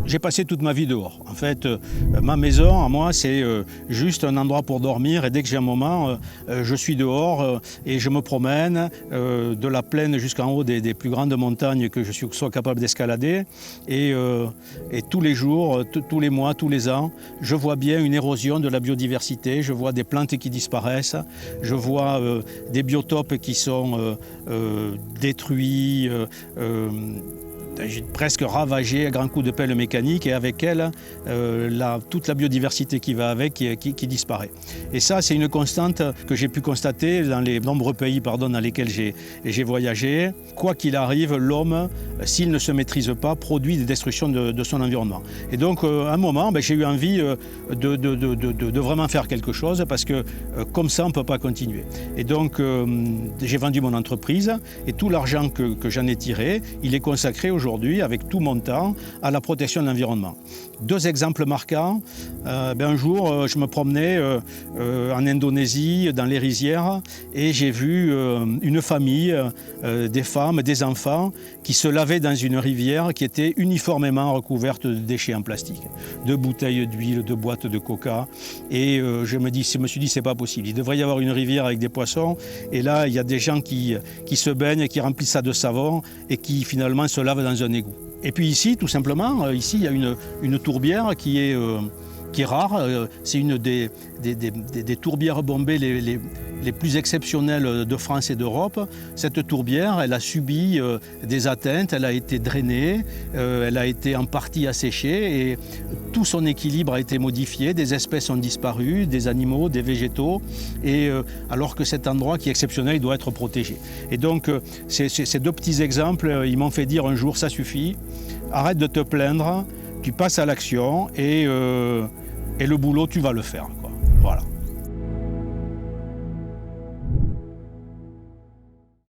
J'ai passé toute ma vie dehors. En fait, ma maison, à moi, c'est juste un endroit pour dormir. Et dès que j'ai un moment, je suis dehors et je me promène de la plaine jusqu'en haut des plus grandes montagnes que je sois capable d'escalader. Et tous les jours, tous les mois, tous les ans, je vois bien une érosion de la biodiversité. Je vois des plantes qui disparaissent. Je vois des biotopes qui sont détruits, presque ravagée à grands coups de pelle mécanique et avec elle, toute la biodiversité qui va avec qui disparaît. Et ça, c'est une constante que j'ai pu constater dans les nombreux pays dans lesquels j'ai voyagé. Quoi qu'il arrive, l'homme, s'il ne se maîtrise pas, produit des destructions de son environnement. Et donc, à un moment, j'ai eu envie de vraiment faire quelque chose parce que comme ça, on ne peut pas continuer. Et donc, j'ai vendu mon entreprise et tout l'argent que j'en ai tiré, il est consacré aujourd'hui, avec tout mon temps, à la protection de l'environnement. Deux exemples marquants. Un jour, je me promenais en Indonésie, dans les rizières, et j'ai vu une famille, des femmes, des enfants, qui se lavaient dans une rivière qui était uniformément recouverte de déchets en plastique, de bouteilles d'huile, de boîtes de coca. Et je me suis dit, c'est pas possible. Il devrait y avoir une rivière avec des poissons. Et là, il y a des gens qui se baignent, qui remplissent ça de savon et qui finalement se lavent dans un égout. Et puis ici, tout simplement, ici, il y a une tourbière qui est rare. C'est une des tourbières bombées les plus exceptionnelles de France et d'Europe. Cette tourbière, elle a subi des atteintes, elle a été drainée, elle a été en partie asséchée et tout son équilibre a été modifié. Des espèces ont disparu, des animaux, des végétaux, et alors que cet endroit qui est exceptionnel, il doit être protégé. Et donc, ces deux petits exemples, ils m'ont fait dire un jour, ça suffit, arrête de te plaindre, tu passes à l'action et le boulot, tu vas le faire, quoi. Voilà.